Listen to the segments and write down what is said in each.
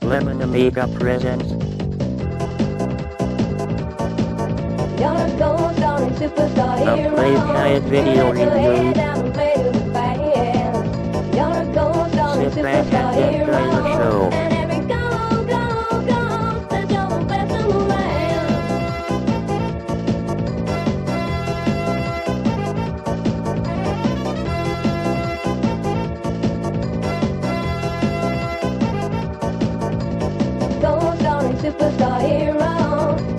Lemon Amiga presents a Playguide video review. Sit back and enjoy the show. Superstar hero,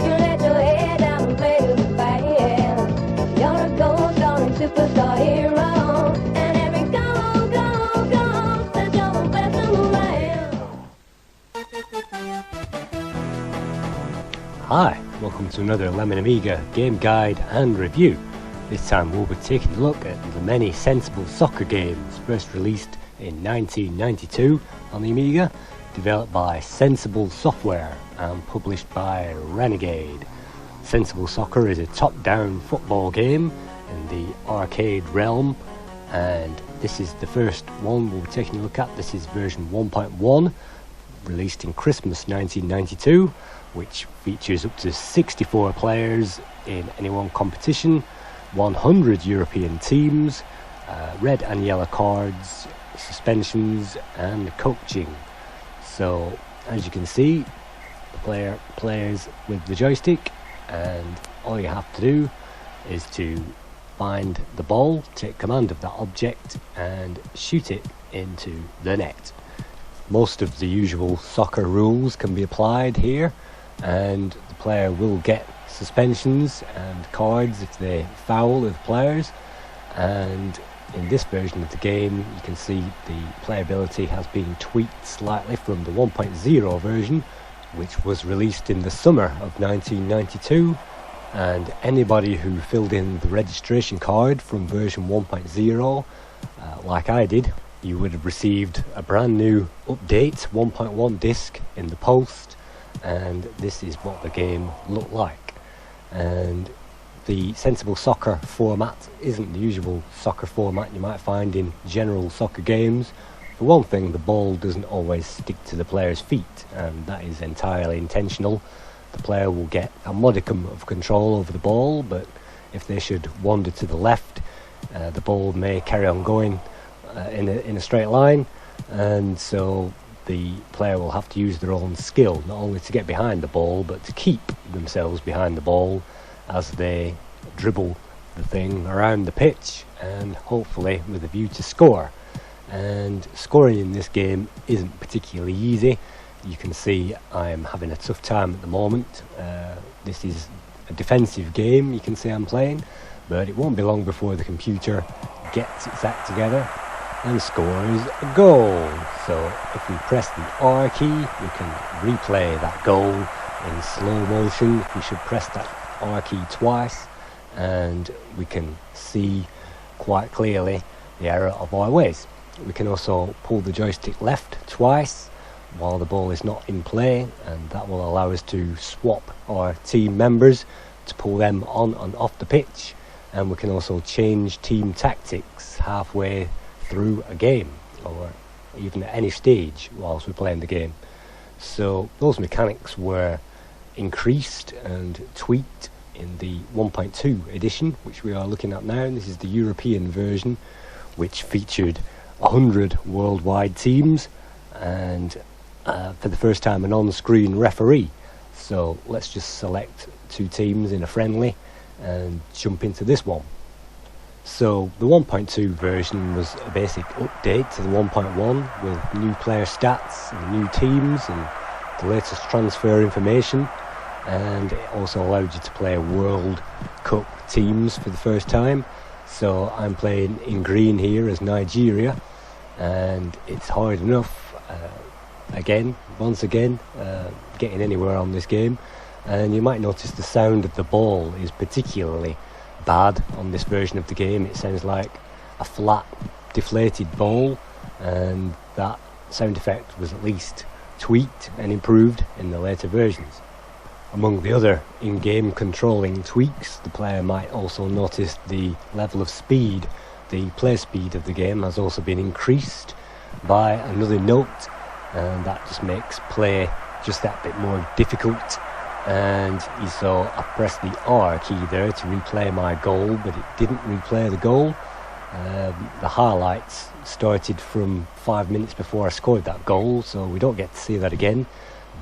you let your head down and play with the fire. You're a gold star and superstar hero, and every go, that you're the best around. Hi, welcome to another Lemon Amiga game guide and review. This time we'll be taking a look at the many sensible soccer games first released in 1992 on the Amiga, developed by Sensible Software and published by Renegade. Sensible Soccer is a top-down football game in the arcade realm, and this is the first one we'll be taking a look at. This is version 1.1, released in Christmas 1992, which features up to 64 players in any one competition, 100 European teams, red and yellow cards, suspensions and coaching. So, as you can see, the player plays with the joystick, and all you have to do is to find the ball, take command of that object and shoot it into the net. Most of the usual soccer rules can be applied here, and the player will get suspensions and cards if they foul with players. And in this version of the game, you can see the playability has been tweaked slightly from the 1.0 version, which was released in the summer of 1992, and anybody who filled in the registration card from version 1.0, like I did, you would have received a brand new update 1.1 disc in the post, and this is what the game looked like. And the Sensible Soccer format isn't the usual soccer format you might find in general soccer games. For one thing, the ball doesn't always stick to the player's feet, and that is entirely intentional. The player will get a modicum of control over the ball, but if they should wander to the left, the ball may carry on going in a straight line, and so the player will have to use their own skill, not only to get behind the ball, but to keep themselves behind the ball as they dribble the thing around the pitch, and hopefully with a view to score. And scoring in this game isn't particularly easy. You can see I'm having a tough time at the moment. This is a defensive game, you can see I'm playing, but it won't be long before the computer gets its act together and scores a goal. So if we press the R key, we can replay that goal in slow motion. We should press that R key twice, and we can see quite clearly the error of our ways. We can also pull the joystick left twice while the ball is not in play, and that will allow us to swap our team members to pull them on and off the pitch. And we can also change team tactics halfway through a game, or even at any stage whilst we're playing the game. So those mechanics were increased and tweaked in the 1.2 edition, which we are looking at now. This is the European version, which featured 100 worldwide teams, and for the first time an on-screen referee. So let's just select two teams in a friendly and jump into this one. So the 1.2 version was a basic update to the 1.1 with new player stats and new teams and the latest transfer information, and it also allowed you to play World Cup teams for the first time. So I'm playing in green here as Nigeria, and it's hard enough once again getting anywhere on this game. And you might notice the sound of the ball is particularly bad on this version of the game. It sounds like a flat deflated ball, and that sound effect was at least tweaked and improved in the later versions. Among the other in-game controlling tweaks, the player might also notice the level of speed. The play speed of the game has also been increased by another note, and that just makes play just that bit more difficult. And you saw I pressed the R key there to replay my goal, but it didn't replay the goal. The highlights started from 5 minutes before I scored that goal, so we don't get to see that again,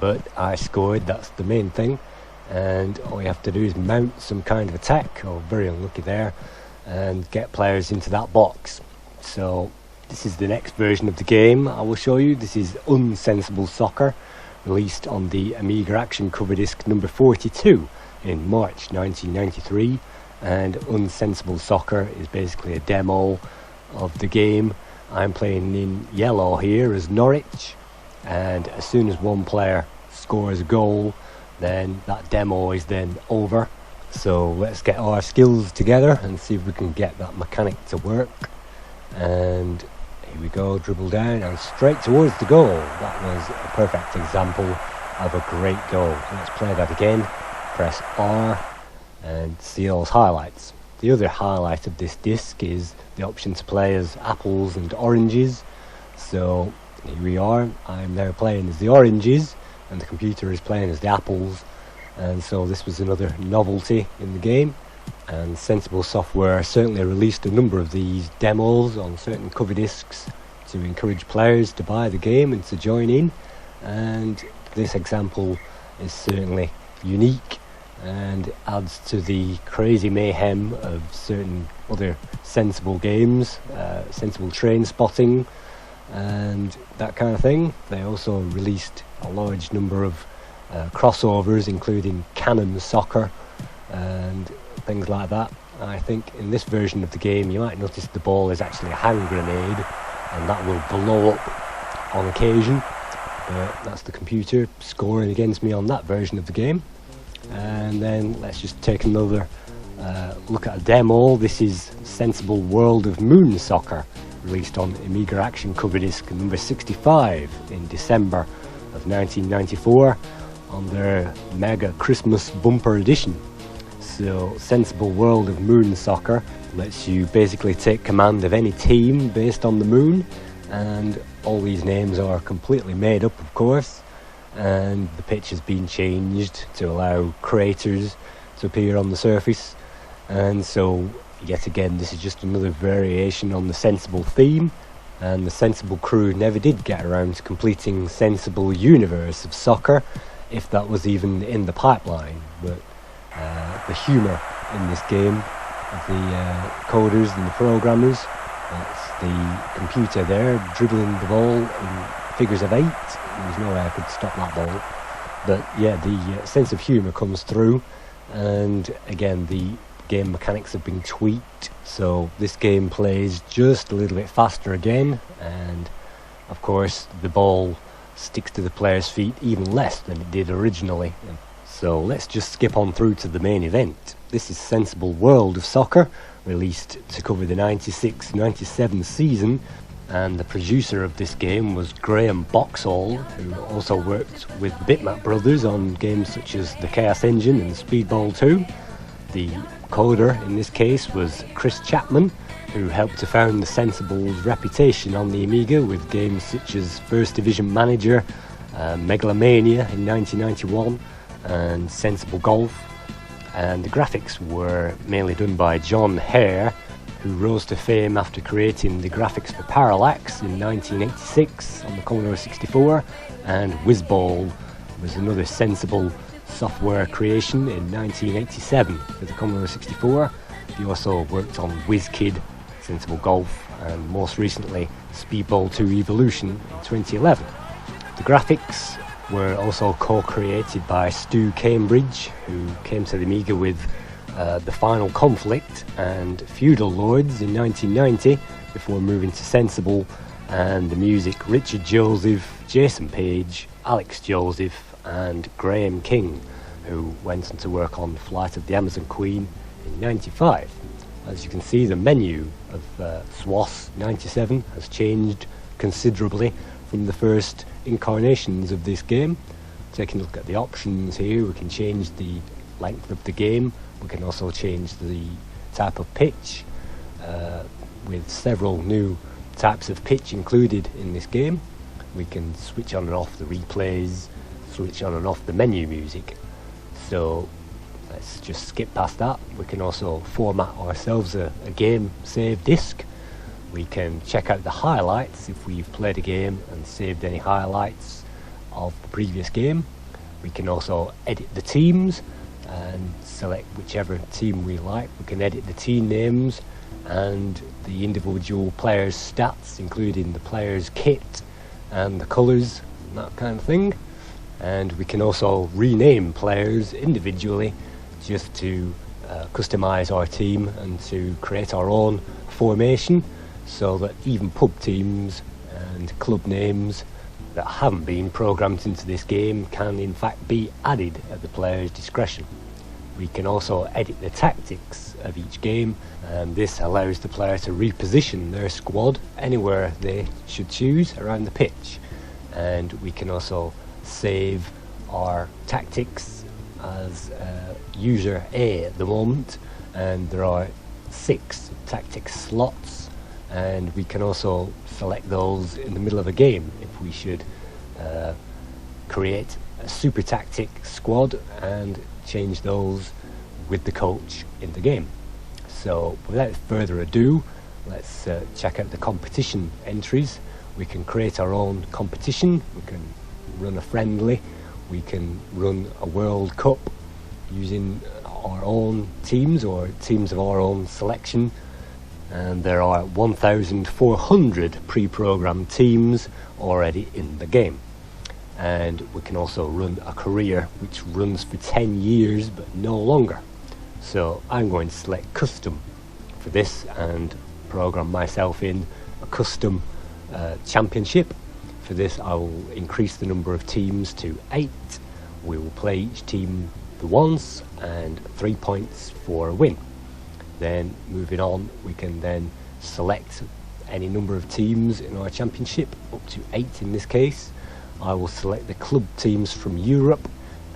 but I scored, that's the main thing. And all you have to do is mount some kind of attack, or very unlucky there, and get players into that box. So this is the next version of the game I will show you. This is Unsensible Soccer, released on the Amiga Action cover disc number 42 in March 1993. And Unsensible Soccer is basically a demo of the game. I'm playing in yellow here as Norwich, and as soon as one player scores a goal, then that demo is then over. So let's get our skills together and see if we can get that mechanic to work. And here we go, dribble down and straight towards the goal. That was a perfect example of a great goal. Let's play that again. Press R and see those highlights. The other highlight of this disc is the option to play as apples and oranges. So here we are, I'm now playing as the oranges and the computer is playing as the apples, and so this was another novelty in the game. And Sensible Software certainly released a number of these demos on certain cover discs to encourage players to buy the game and to join in, and this example is certainly unique and adds to the crazy mayhem of certain other Sensible games, Sensible Train Spotting and that kind of thing. They also released a large number of crossovers, including Cannon Soccer and things like that. I think in this version of the game you might notice the ball is actually a hand grenade, and that will blow up on occasion, but that's the computer scoring against me on that version of the game. And then let's just take another look at a demo. This is Sensible World of Moon Soccer, released on Amiga Action cover disc number 65 in December of 1994 on their Mega Christmas Bumper Edition. So Sensible World of Moon Soccer lets you basically take command of any team based on the moon, and all these names are completely made up, of course, and the pitch has been changed to allow craters to appear on the surface. And so yet again, this is just another variation on the Sensible theme, and the Sensible crew never did get around to completing Sensible Universe of Soccer, if that was even in the pipeline. But the humour in this game of the coders and the programmers, it's the computer there dribbling the ball in figures of 8. There's no way I could stop that ball. But yeah, the sense of humour comes through, and again the game mechanics have been tweaked, so this game plays just a little bit faster again, and of course the ball sticks to the player's feet even less than it did originally. So let's just skip on through to the main event. This is Sensible World of Soccer, released to cover the 96-97 season, and the producer of this game was Graham Boxall, who also worked with Bitmap Brothers on games such as the Chaos Engine and Speedball 2. The coder in this case was Chris Chapman, who helped to found the Sensible's reputation on the Amiga with games such as First Division Manager, Megalomania in 1991, and Sensible Golf. And the graphics were mainly done by John Hare, who rose to fame after creating the graphics for Parallax in 1986 on the Commodore 64, and Whizball was another Sensible Software creation in 1987 for the Commodore 64. He also worked on WizKid, Sensible Golf, and most recently Speedball 2 Evolution in 2011. The graphics were also co-created by Stoo Cambridge, who came to the Amiga with The Final Conflict and Feudal Lords in 1990 before moving to Sensible, and the music Richard Joseph, Jason Page, Alex Joseph and Graham King, who went on to work on Flight of the Amazon Queen in 95. As you can see, the menu of SWOS 97 has changed considerably from the first incarnations of this game. Taking a look at the options here, we can change the length of the game, we can also change the type of pitch, with several new types of pitch included in this game. we can switch on and off the replays, switch on and off the menu music. So let's just skip past that. We can also format ourselves a game save disc. We can check out the highlights if we've played a game and saved any highlights of the previous game. We can also edit the teams and select whichever team we like. We can edit the team names and the individual players' stats, including the players' kit and the colours and that kind of thing. And we can also rename players individually just to customise our team and to create our own formation, so that even pub teams and club names that haven't been programmed into this game can in fact be added at the player's discretion. We can also edit the tactics of each game, and this allows the player to reposition their squad anywhere they should choose around the pitch. And we can also save our tactics as user A at the moment, and there are 6 tactics slots, and we can also select those in the middle of a game if we should create a super tactic squad and change those with the coach in the game. So without further ado, let's check out the competition entries. We can create our own competition, we can run a friendly, we can run a World Cup using our own teams or teams of our own selection, and there are 1,400 pre-programmed teams already in the game. And we can also run a career which runs for 10 years but no longer. So I'm going to select custom for this and program myself in a custom championship. For this I will increase the number of teams to 8. We will play each team once and 3 points for a win. Then moving on, we can then select any number of teams in our championship, up to 8 in this case. I will select the club teams from Europe,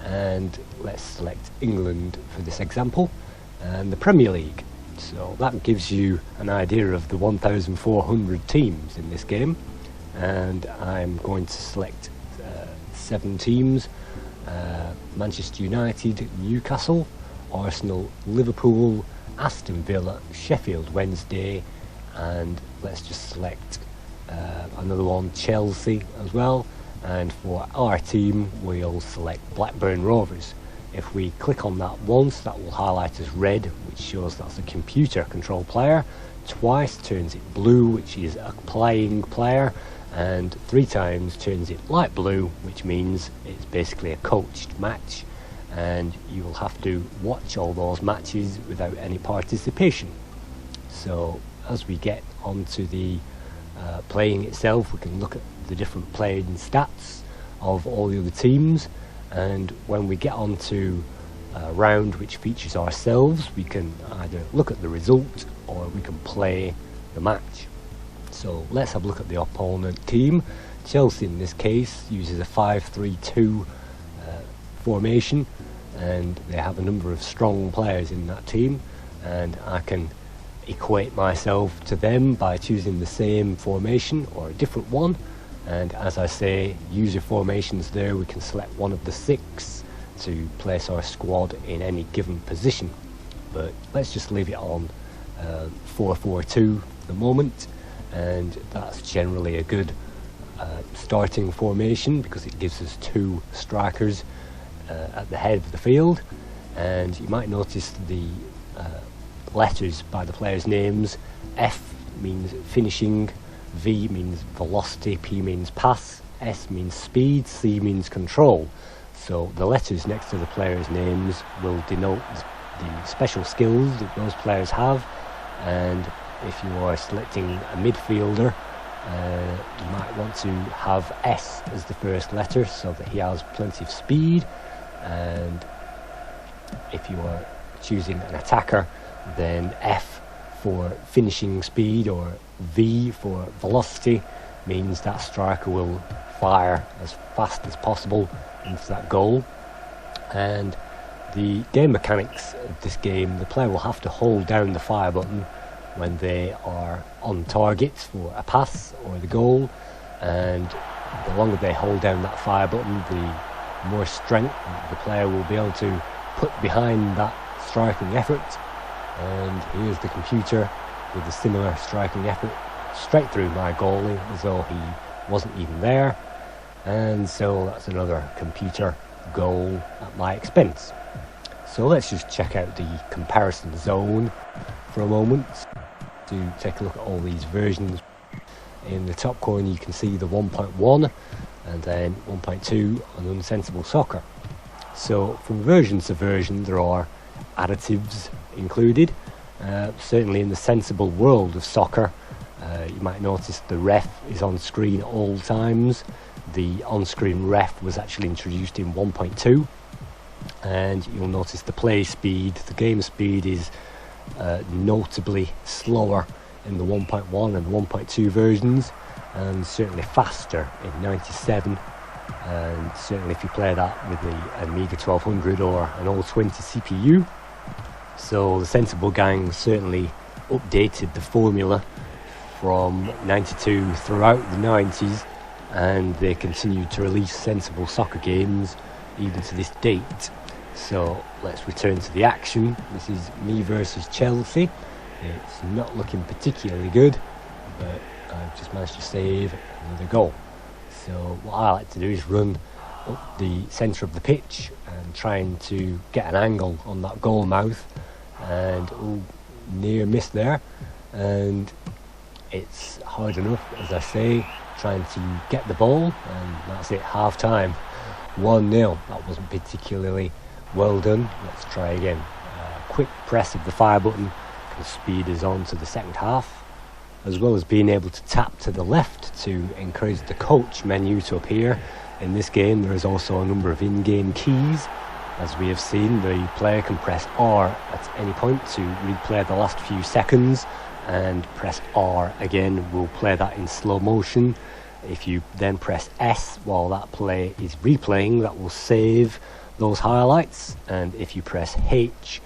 and let's select England for this example, and the Premier League. So that gives you an idea of the 1,400 teams in this game, and I'm going to select 7 teams: Manchester United, Newcastle, Arsenal, Liverpool, Aston Villa, Sheffield Wednesday, and let's just select another one, Chelsea as well. And for our team we'll select Blackburn Rovers. If we click on that once, that will highlight as red, which shows that's a computer control player. Twice turns it blue, which is a playing player, and 3 times turns it light blue, which means it's basically a coached match, and you will have to watch all those matches without any participation. So as we get onto the playing itself, we can look at the different playing stats of all the other teams, and when we get onto a round which features ourselves, we can either look at the result or we can play the match. So let's have a look at the opponent team. Chelsea in this case uses a 5-3-2 formation, and they have a number of strong players in that team, and I can equate myself to them by choosing the same formation or a different one. And as I say, user formations there, we can select one of the 6 to place our squad in any given position, but let's just leave it on 4-4-2 for the moment, and that's generally a good starting formation because it gives us 2 strikers at the head of the field. And you might notice the letters by the players' names. F means finishing, V means velocity, P means pass, S means speed, C means control. So the letters next to the players' names will denote the special skills that those players have. And if you are selecting a midfielder, you might want to have S as the first letter so that he has plenty of speed. And if you are choosing an attacker, then F for finishing speed or V for velocity means that striker will fire as fast as possible into that goal. And the game mechanics of this game, the player will have to hold down the fire button when they are on target for a pass or the goal, and the longer they hold down that fire button, the more strength the player will be able to put behind that striking effort. And here's the computer with a similar striking effort straight through my goalie as though he wasn't even there. And so that's another computer goal at my expense. So let's just check out the comparison zone for a moment to take a look at all these versions. In the top corner you can see the 1.1 and then 1.2 on Unsensible Soccer. So from version to version there are additives included. Certainly in the sensible world of soccer, you might notice the ref is on screen at all times. The on-screen ref was actually introduced in 1.2, and you'll notice the play speed, the game speed is notably slower in the 1.1 and 1.2 versions, and certainly faster in 97. And certainly if you play that with the Amiga 1200 or an old 20 CPU. So the Sensible gang certainly updated the formula from 92 throughout the 90s, and they continued to release sensible soccer games even to this date. So let's return to the action. This is me versus Chelsea. It's not looking particularly good, but I've just managed to save another goal. So what I like to do is run up the centre of the pitch and trying to get an angle on that goal mouth, and near miss there, and it's hard enough, as I say, trying to get the ball, and that's it, half time, 1-0. That wasn't particularly well done. Let's try again. Quick press of the fire button can speed us on to the second half, as well as being able to tap to the left to encourage the coach menu to appear. In this game there is also a number of in-game keys. As we have seen, the player can press R at any point to replay the last few seconds, and press R again will play that in slow motion. If you then press S while that play is replaying, that will save those highlights, and if you press H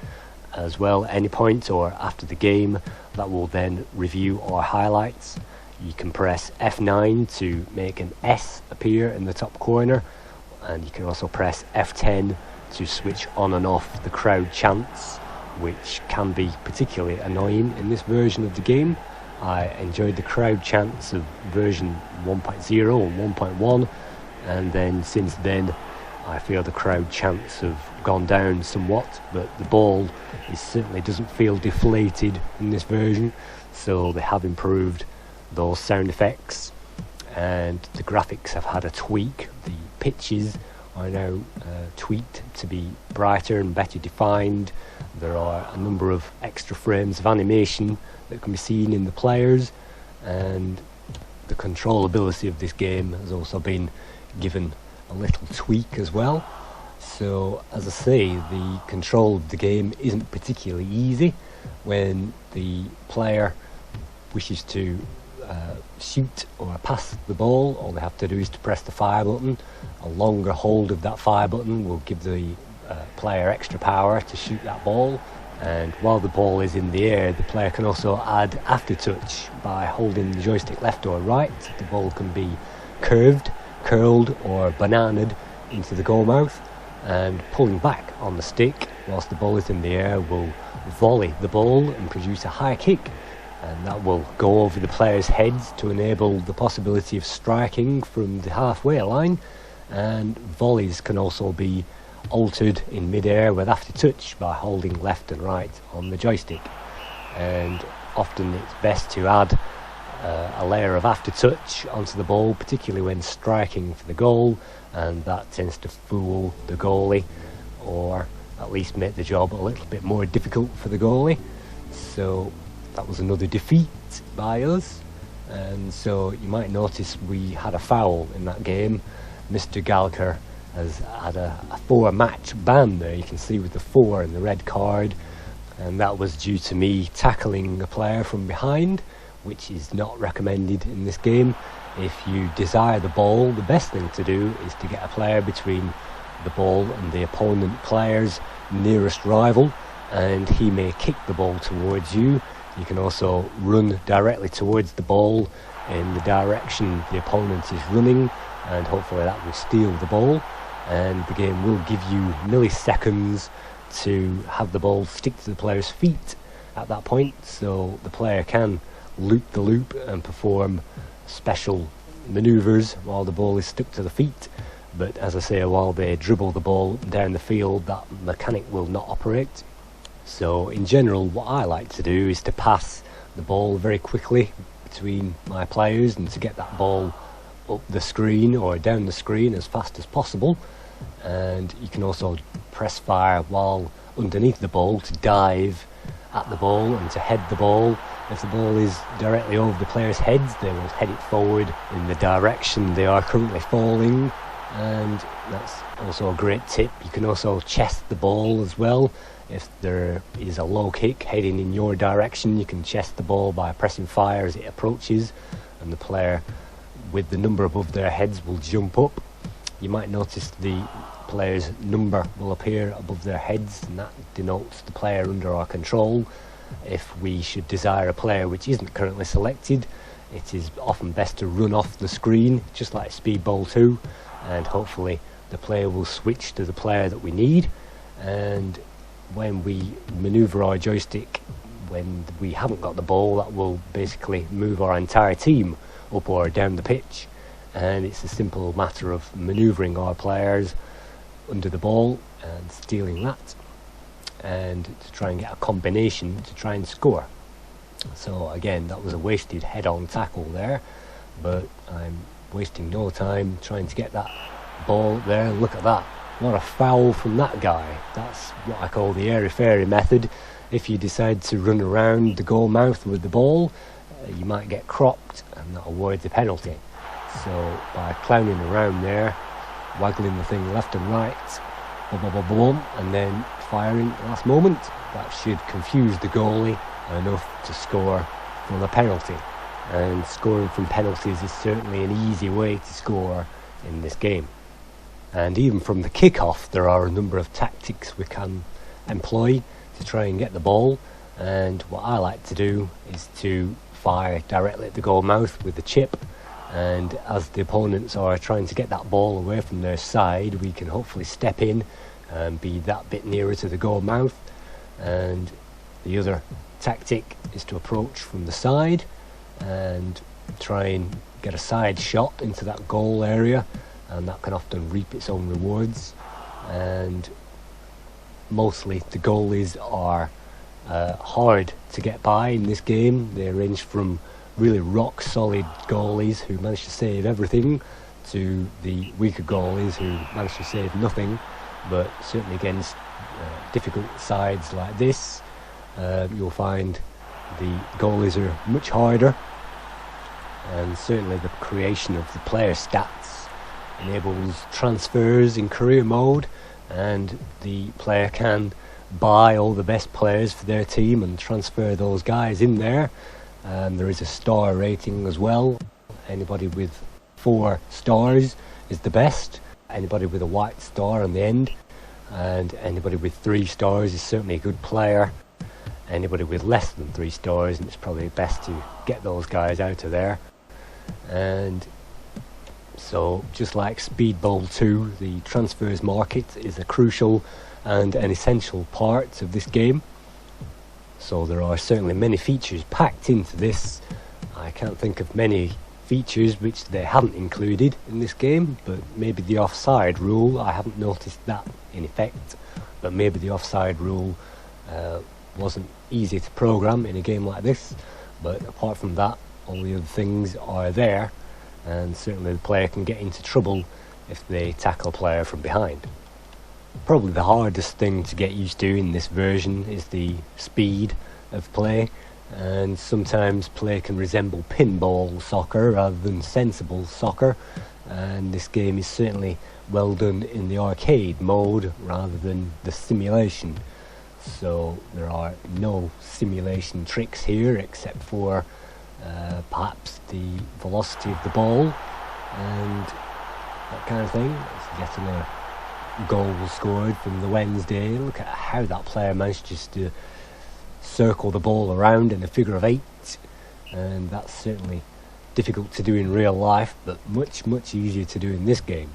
as well at any point or after the game, that will then review our highlights. You can press F9 to make an S appear in the top corner, and you can also press F10 to switch on and off the crowd chants, which can be particularly annoying in this version of the game. I enjoyed the crowd chants of version 1.0 and 1.1, and then since then I feel the crowd chants have gone down somewhat, but the ball certainly doesn't feel deflated in this version, so they have improved those sound effects, and the graphics have had a tweak. The pitches are now tweaked to be brighter and better defined. There are a number of extra frames of animation that can be seen in the players, and the controllability of this game has also been given a little tweak as well. So as I say, the control of the game isn't particularly easy. When the player wishes to shoot or pass the ball, all they have to do is to press the fire button. A longer hold of that fire button will give the player extra power to shoot that ball, and while the ball is in the air, the player can also add aftertouch by holding the joystick left or right. The ball can be curved, curled or bananaed into the goal mouth, and pulling back on the stick whilst the ball is in the air will volley the ball and produce a high kick, and that will go over the players' heads to enable the possibility of striking from the halfway line. And volleys can also be altered in mid-air with aftertouch by holding left and right on the joystick, and often it's best to add a layer of aftertouch onto the ball, particularly when striking for the goal, and that tends to fool the goalie, or at least make the job a little bit more difficult for the goalie. So that was another defeat by us, and so you might notice we had a foul in that game. Mr. Gallagher has had a 4-match ban there, you can see with the 4 and the red card, and that was due to me tackling a player from behind, which is not recommended in this game. If you desire the ball, the best thing to do is to get a player between the ball and the opponent player's nearest rival, and he may kick the ball towards you. You can also run directly towards the ball in the direction the opponent is running, and hopefully that will steal the ball, and the game will give you milliseconds to have the ball stick to the player's feet at that point, so the player can loop the loop and perform special manoeuvres while the ball is stuck to the feet. But as I say, while they dribble the ball down the field, that mechanic will not operate. So in general, what I like to do is to pass the ball very quickly between my players and to get that ball up the screen or down the screen as fast as possible. And you can also press fire while underneath the ball to dive at the ball and to head the ball. If the ball is directly over the players' heads, they will head it forward in the direction they are currently falling, and that's also a great tip. You can also chest the ball as well. If there is a low kick heading in your direction, you can chest the ball by pressing fire as it approaches, and the player with the number above their heads will jump up. You might notice the player's number will appear above their heads, and that denotes the player under our control. If we should desire a player which isn't currently selected, it is often best to run off the screen, just like Speedball 2, and hopefully the player will switch to the player that we need. And when we manoeuvre our joystick, when we haven't got the ball, that will basically move our entire team up or down the pitch. And it's a simple matter of manoeuvring our players under the ball and stealing that, and to try and get a combination to try and score. So again, that was a wasted head-on tackle there, but I'm wasting no time trying to get that ball there. Look at that, what a foul from that guy. That's what I call the airy-fairy method. If you decide to run around the goal mouth with the ball, you might get cropped, and that awards a penalty. So by clowning around there, waggling the thing left and right, boom, boom, boom, boom, and then firing at the last moment, that should confuse the goalie enough to score from a penalty. And scoring from penalties is certainly an easy way to score in this game. And even from the kick-off, there are a number of tactics we can employ to try and get the ball. And what I like to do is to fire directly at the goal mouth with the chip, and as the opponents are trying to get that ball away from their side, we can hopefully step in and be that bit nearer to the goal mouth. And the other tactic is to approach from the side and try and get a side shot into that goal area, and that can often reap its own rewards. And mostly the goalies are hard to get by in this game. They range from really rock solid goalies who manage to save everything to the weaker goalies who manage to save nothing. But certainly against difficult sides like this, you'll find the goalies are much harder, and certainly the creation of the player stats enables transfers in career mode, and the player can buy all the best players for their team and transfer those guys in there. There is a star rating as well. Anybody with 4 stars is the best. Anybody with a white star on the end, and anybody with 3 stars is certainly a good player. Anybody with less than 3 stars, and it's probably best to get those guys out of there. And so, just like Speedball 2, the transfers market is a crucial and an essential part of this game. So there are certainly many features packed into this. I can't think of many features which they haven't included in this game, but maybe the offside rule, I haven't noticed that in effect, but maybe the offside rule wasn't easy to program in a game like this. But apart from that, all the other things are there, and certainly the player can get into trouble if they tackle a player from behind. Probably the hardest thing to get used to in this version is the speed of play, and sometimes play can resemble pinball soccer rather than sensible soccer, and this game is certainly well done in the arcade mode rather than the simulation. So there are no simulation tricks here except for perhaps the velocity of the ball and that kind of thing. It's yet another goal scored from the Wednesday. Look at how that player manages to circle the ball around in a figure of 8, and that's certainly difficult to do in real life, but much easier to do in this game.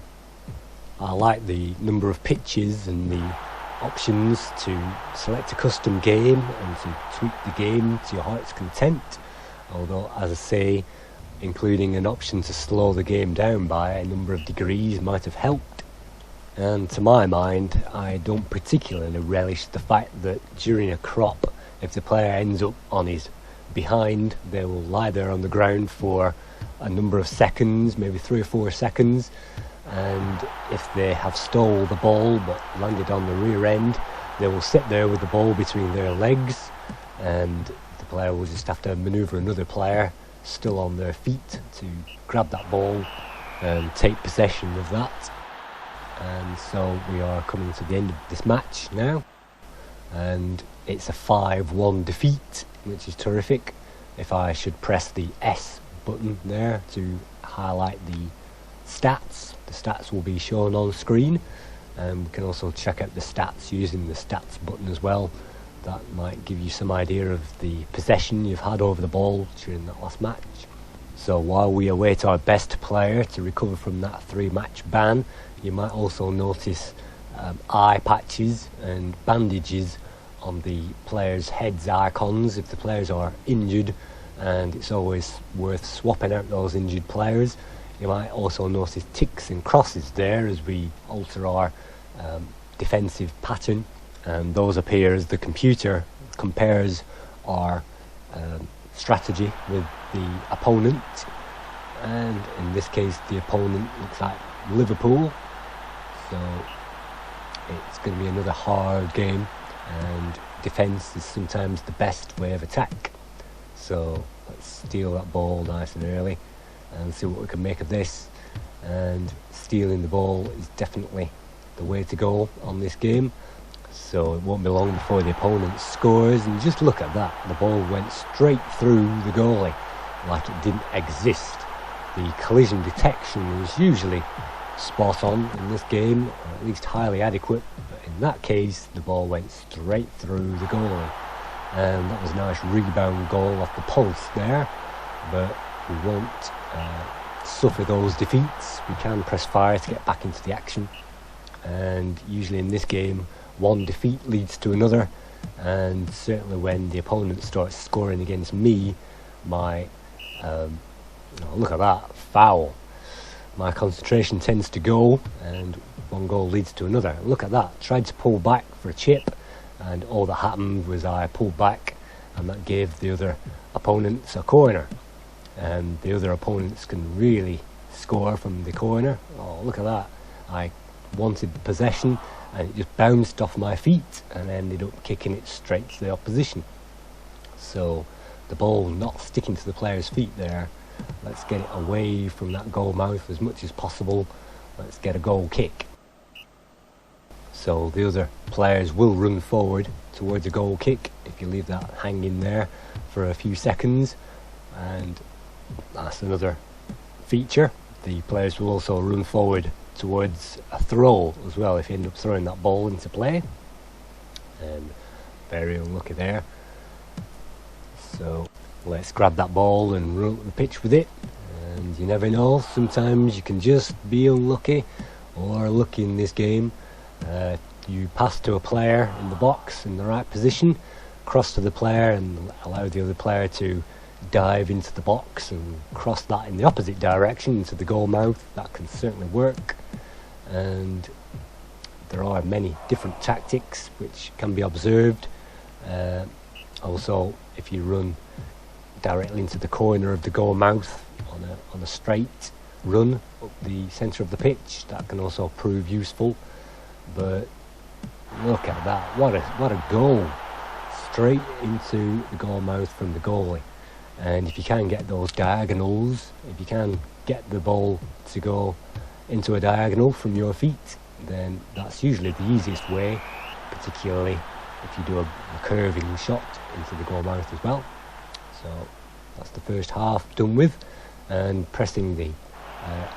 I like the number of pitches and the options to select a custom game and to tweak the game to your heart's content, although, as I say, including an option to slow the game down by a number of degrees might have helped. And to my mind, I don't particularly relish the fact that during a crop, if the player ends up on his behind, they will lie there on the ground for a number of seconds, maybe 3 or 4 seconds, and if they have stole the ball but landed on the rear end, they will sit there with the ball between their legs, and the player will just have to manoeuvre another player still on their feet to grab that ball and take possession of that. And so we are coming to the end of this match now, and it's a 5-1 defeat, which is terrific. If I should press the S button there to highlight the stats will be shown on screen, and we can also check out the stats using the stats button as well. That might give you some idea of the possession you've had over the ball during that last match. So while we await our best player to recover from that 3-match ban, you might also notice eye patches and bandages on the players' heads icons if the players are injured, and it's always worth swapping out those injured players. You might also notice ticks and crosses there as we alter our defensive pattern, and those appear as the computer compares our strategy with the opponent, and in this case the opponent looks like Liverpool, so it's going to be another hard game, and defence is sometimes the best way of attack. So let's steal that ball nice and early and see what we can make of this. And stealing the ball is definitely the way to go on this game, so it won't be long before the opponent scores. And just look at that, the ball went straight through the goalie like it didn't exist. The collision detection is usually spot on in this game, or at least highly adequate, but in that case the ball went straight through the goalie, and that was a nice rebound goal off the post there. But we won't suffer those defeats. We can press fire to get back into the action, and usually in this game one defeat leads to another, and certainly when the opponent starts scoring against me, my look at that foul, my concentration tends to go, and one goal leads to another. Look at that, tried to pull back for a chip, and all that happened was I pulled back, and that gave the other opponents a corner. And the other opponents can really score from the corner. Oh, look at that, I wanted possession and it just bounced off my feet and ended up kicking it straight to the opposition. So the ball not sticking to the player's feet there, let's get it away from that goal mouth as much as possible. Let's get a goal kick. So the other players will run forward towards a goal kick if you leave that hanging there for a few seconds, and that's another feature. The players will also run forward towards a throw as well if you end up throwing that ball into play, and very unlucky there. So let's grab that ball and run up the pitch with it, and you never know, sometimes you can just be unlucky or lucky in this game. You pass to a player in the box in the right position, cross to the player and allow the other player to dive into the box and cross that in the opposite direction into the goal mouth. That can certainly work, and there are many different tactics which can be observed. Also, if you run directly into the corner of the goal mouth on a straight run up the centre of the pitch, that can also prove useful. But look at that, what a goal, straight into the goal mouth from the goalie. And if you can get those diagonals, if you can get the ball to go into a diagonal from your feet, then that's usually the easiest way, particularly if you do a curving shot into the goal mouth as well. So that's the first half done with, and pressing the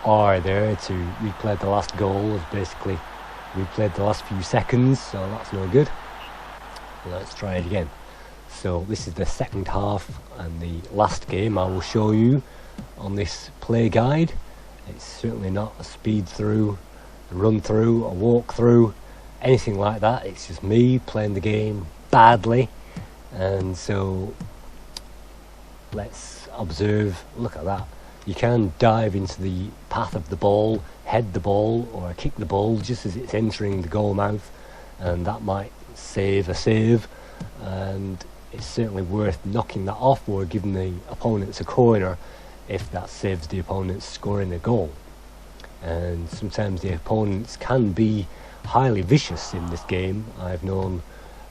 R there to replay the last goal has basically replayed the last few seconds, so that's no good. Let's try it again. So this is the second half and the last game I will show you on this Playguide. It's certainly not a speed through, a run through, a walk through, anything like that. It's just me playing the game badly. And so let's observe. Look at that. You can dive into the path of the ball, head the ball, or kick the ball just as it's entering the goal mouth, and that might save a save, and it's certainly worth knocking that off or giving the opponents a corner if that saves the opponents scoring a goal. And sometimes the opponents can be highly vicious in this game. I've known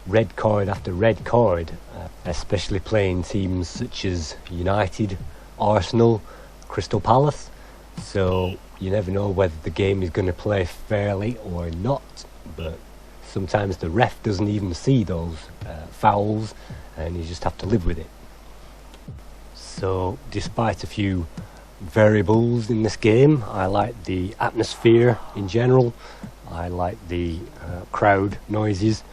red card after red card, especially playing teams such as United, Arsenal, Crystal Palace, so you never know whether the game is going to play fairly or not, but sometimes the ref doesn't even see those fouls and you just have to live with it. So despite a few variables in this game, I like the atmosphere in general, I like the crowd noises,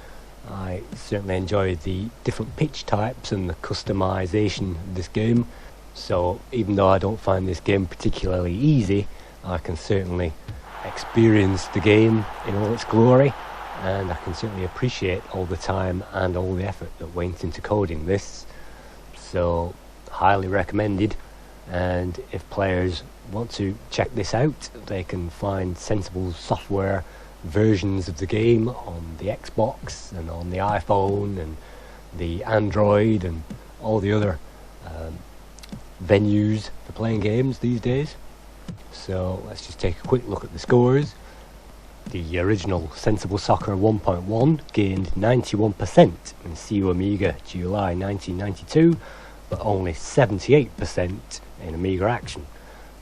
I certainly enjoy the different pitch types and the customization of this game. So even though I don't find this game particularly easy, I can certainly experience the game in all its glory, and I can certainly appreciate all the time and all the effort that went into coding this. So highly recommended, and if players want to check this out, they can find sensible software versions of the game on the Xbox and on the iPhone and the Android and all the other venues for playing games these days. So let's just take a quick look at the scores. The original Sensible Soccer 1.1 gained 91% in CU Amiga July 1992, but only 78% in Amiga Action.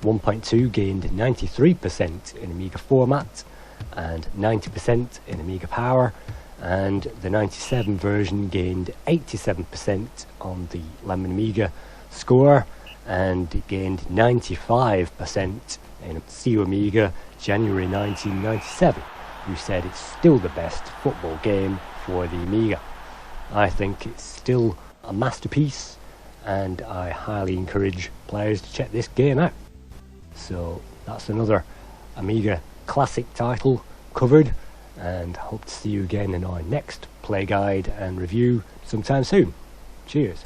1.2 gained 93% in Amiga format and 90% in Amiga Power, and the 97 version gained 87% on the Lemon Amiga score, and it gained 95% in CU Amiga January 1997, who said it's still the best football game for the Amiga. I think it's still a masterpiece, and I highly encourage players to check this game out. So that's another Amiga classic title covered, and hope to see you again in our next Playguide and review sometime soon. Cheers.